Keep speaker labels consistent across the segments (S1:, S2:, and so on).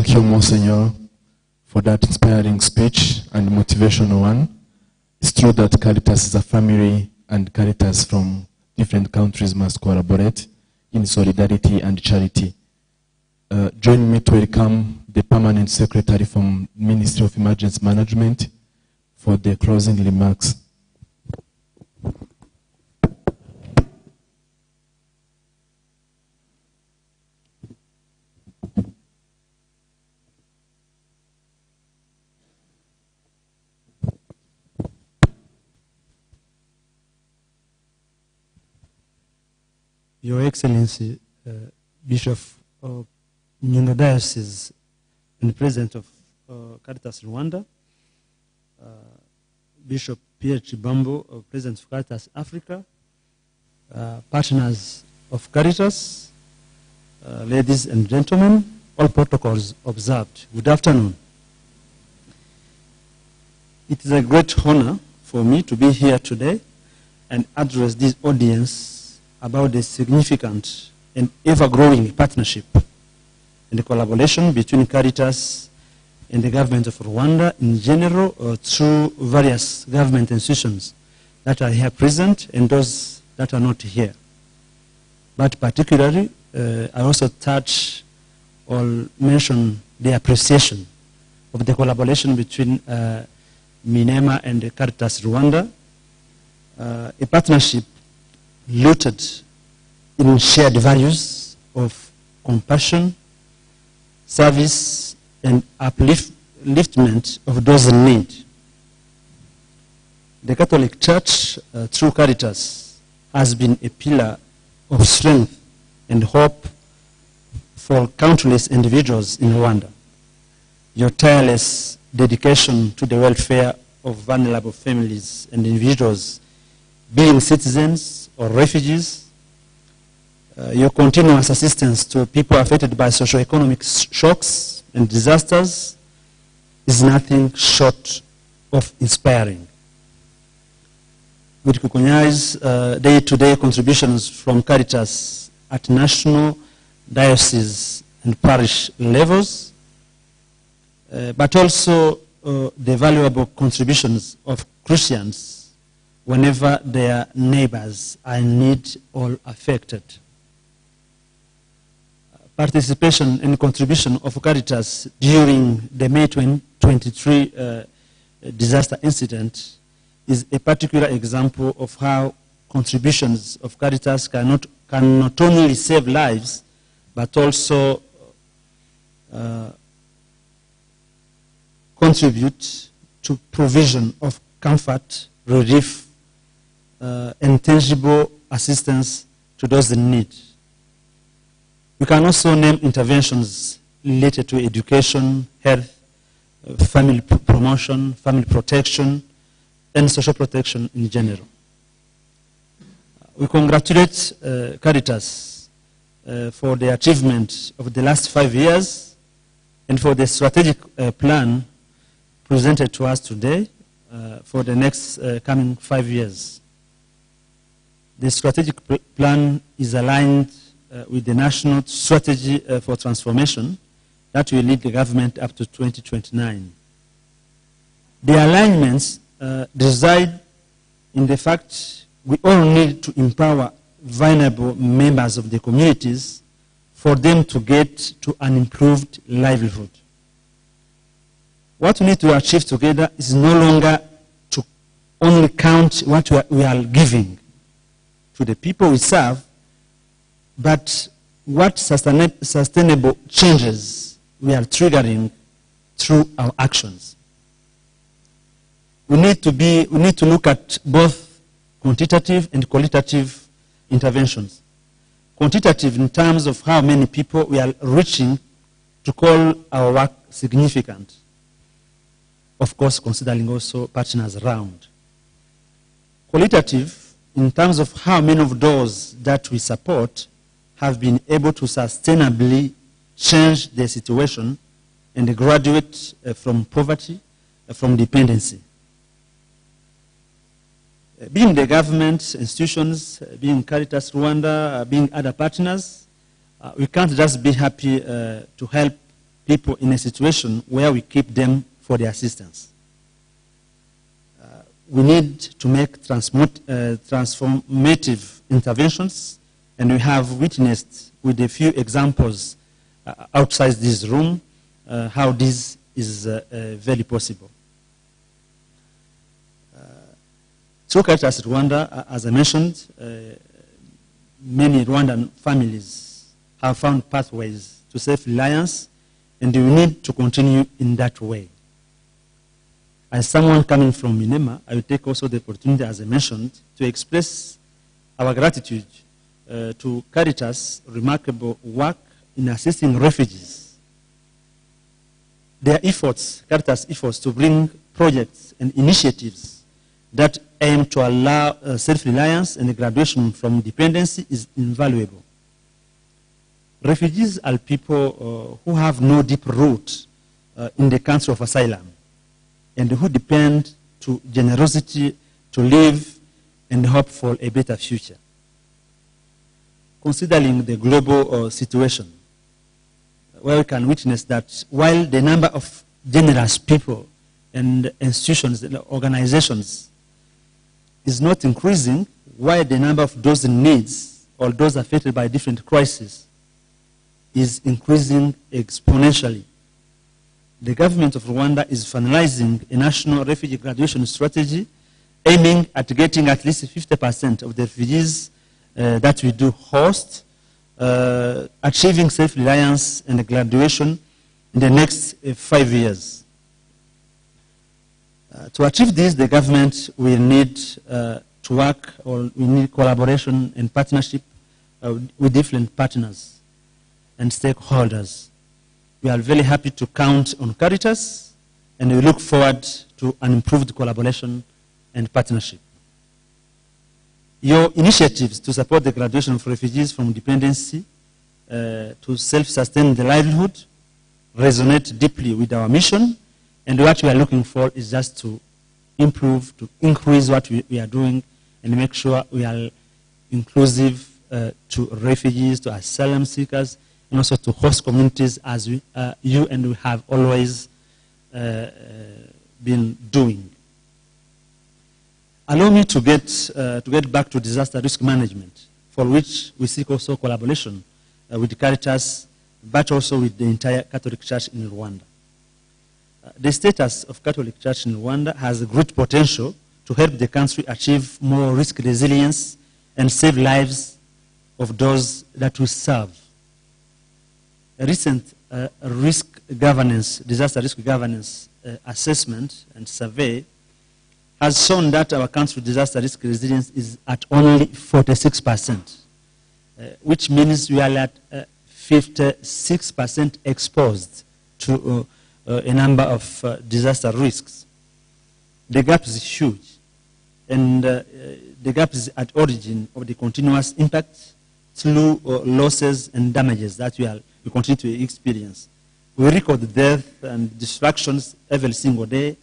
S1: Thank you, Monsignor, for that inspiring speech and motivational one. It's true that Caritas is a family, and Caritas from different countries must collaborate in solidarity and charity. Join me to welcome the Permanent Secretary from Ministry of Emergency Management for the closing remarks.
S2: Your Excellency, Bishop of Nyundo Diocese and President of Cartas Rwanda, Bishop Pierre Chibambo, President of Cartas Africa, partners of Caritas, ladies and gentlemen, all protocols observed. Good afternoon. It is a great honor for me to be here today and address this audience about the significant and ever-growing partnership and the collaboration between Caritas and the government of Rwanda in general, through various government institutions that are here present and those that are not here. But particularly, I also touch or mention the appreciation of the collaboration between Minema and Cartas Rwanda, a partnership rooted in shared values of compassion, service, and upliftment of those in need. The Catholic Church, through Caritas, has been a pillar of strength and hope for countless individuals in Rwanda. Your tireless dedication to the welfare of vulnerable families and individuals, being citizens or refugees, your continuous assistance to people affected by socio-economic shocks and disasters is nothing short of inspiring. We recognize day-to-day contributions from Caritas at national, diocese, and parish levels, but also the valuable contributions of Christians whenever their neighbors are in need or affected. Participation and contribution of Caritas during the May 2023 disaster incident is a particular example of how contributions of Caritas can not only save lives, but also contribute to provision of comfort, relief, and tangible assistance to those in need. We can also name interventions related to education, health, family promotion, family protection, and social protection in general. We congratulate Caritas for the achievement of the last 5 years and for the strategic plan presented to us today for the next coming 5 years. The strategic plan is aligned with the national strategy for transformation that will lead the government up to 2029. The alignments reside in the fact we all need to empower vulnerable members of the communities for them to get to an improved livelihood. What we need to achieve together is no longer to only count what we are giving to the people we serve, but what sustainable changes we are triggering through our actions. We need to look at both quantitative and qualitative interventions. Quantitative in terms of how many people we are reaching to call our work significant. Of course, considering also partners around. Qualitative in terms of how many of those that we support have been able to sustainably change their situation and graduate from poverty, from dependency. Being the government, institutions, being Caritas Rwanda, being other partners, we can't just be happy to help people in a situation where we keep them for their assistance. We need to make transformative interventions, and we have witnessed with a few examples outside this room how this is very possible. Through Cartas Rwanda, as I mentioned, many Rwandan families have found pathways to self-reliance, and we need to continue in that way. As someone coming from Minema, I will take also the opportunity, as I mentioned, to express our gratitude to Caritas' remarkable work in assisting refugees. Their efforts, Caritas' efforts to bring projects and initiatives that aim to allow self-reliance and graduation from dependency is invaluable. Refugees are people who have no deep root in the country of asylum, and who depend to generosity to live and hope for a better future. Considering the global situation, where we can witness that while the number of generous people and institutions and organizations is not increasing, while the number of those in needs or those affected by different crises is increasing exponentially. The government of Rwanda is finalizing a national refugee graduation strategy aiming at getting at least 50% of the refugees that we do host, achieving self-reliance and graduation in the next 5 years. To achieve this, the government will need to work, or we need collaboration and partnership with different partners and stakeholders. We are very happy to count on Caritas, and we look forward to an improved collaboration and partnership. Your initiatives to support the graduation of refugees from dependency to self-sustain the livelihood resonate deeply with our mission, and what we are looking for is just to improve, to increase what we are doing, and make sure we are inclusive to refugees, to asylum seekers, and also to host communities, as you and we have always been doing. Allow me to get back to disaster risk management, for which we seek also collaboration with Caritas, but also with the entire Catholic Church in Rwanda. The status of Catholic Church in Rwanda has a great potential to help the country achieve more risk resilience and save lives of those that we serve. A recent disaster risk governance assessment and survey has shown that our country's disaster risk resilience is at only 46%, which means we are at 56% exposed to a number of disaster risks. The gap is huge, and the gap is at origin of the continuous impact through losses and damages that we continue to experience. We record death and destructions every single day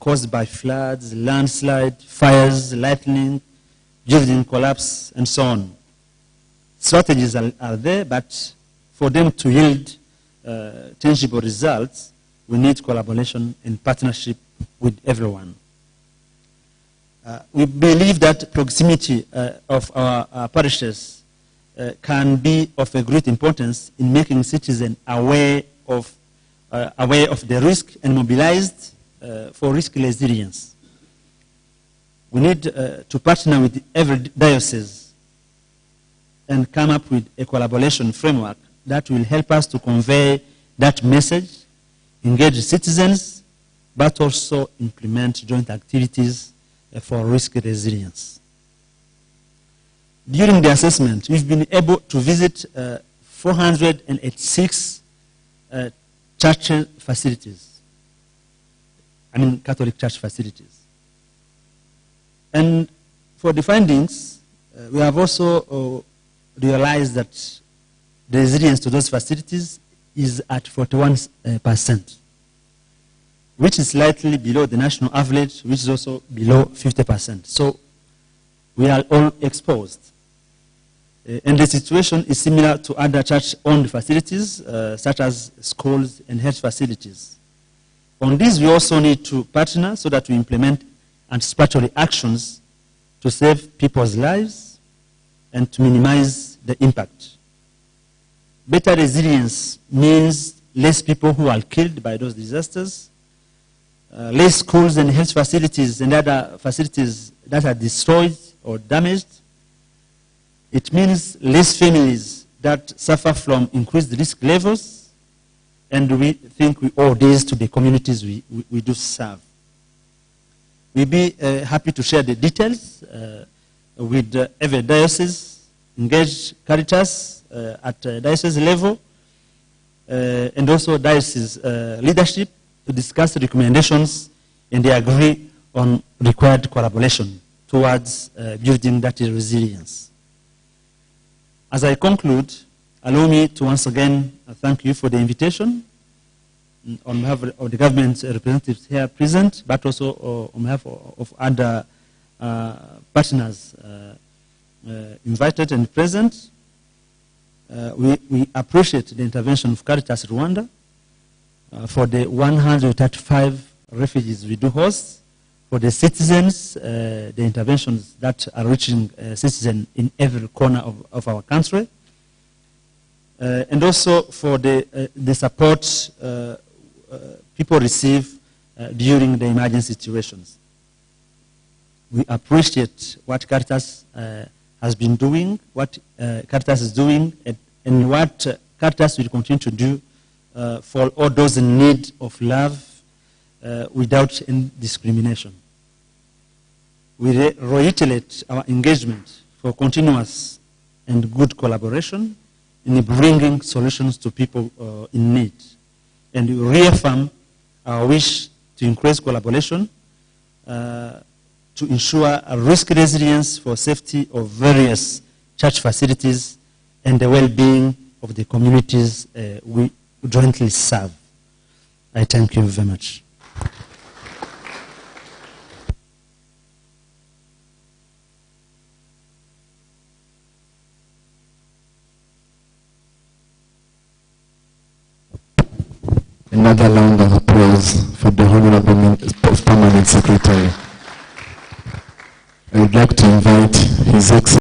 S2: caused by floods, landslide, fires, lightning, building collapse, and so on. Strategies are there, but for them to yield tangible results, we need collaboration and partnership with everyone. We believe that proximity of our parishes can be of a great importance in making citizens aware of the risk and mobilized for risk resilience. We need to partner with every diocese and come up with a collaboration framework that will help us to convey that message, engage citizens, but also implement joint activities for risk resilience. During the assessment, we've been able to visit 486 church facilities, Catholic church facilities. And for the findings, we have also realized that the resilience to those facilities is at 41%, which is slightly below the national average, which is also below 50%. So we are all exposed. And the situation is similar to other church-owned facilities, such as schools and health facilities. On this, we also need to partner so that we implement anticipatory actions to save people's lives and to minimize the impact. Better resilience means less people who are killed by those disasters, less schools and health facilities and other facilities that are destroyed or damaged. It means less families that suffer from increased risk levels, and we think we owe this to the communities we do serve. We'll be happy to share the details with every diocese, engage Caritas at diocese level, and also diocese leadership to discuss recommendations and they agree on required collaboration towards building that resilience. As I conclude, allow me to once again thank you for the invitation on behalf of the government representatives here present, but also on behalf of other partners invited and present. We appreciate the intervention of Caritas Rwanda for the 135 refugees we do host, for the citizens, the interventions that are reaching citizens in every corner of our country, and also for the support people receive during the emergency situations. We appreciate what Cartas has been doing, what Cartas is doing, and what Cartas will continue to do for all those in need of love without any discrimination. We reiterate our engagement for continuous and good collaboration in bringing solutions to people in need. And we reaffirm our wish to increase collaboration to ensure a risk resilience for safety of various church facilities and the well-being of the communities we jointly serve. I thank you very much.
S1: Another round of applause for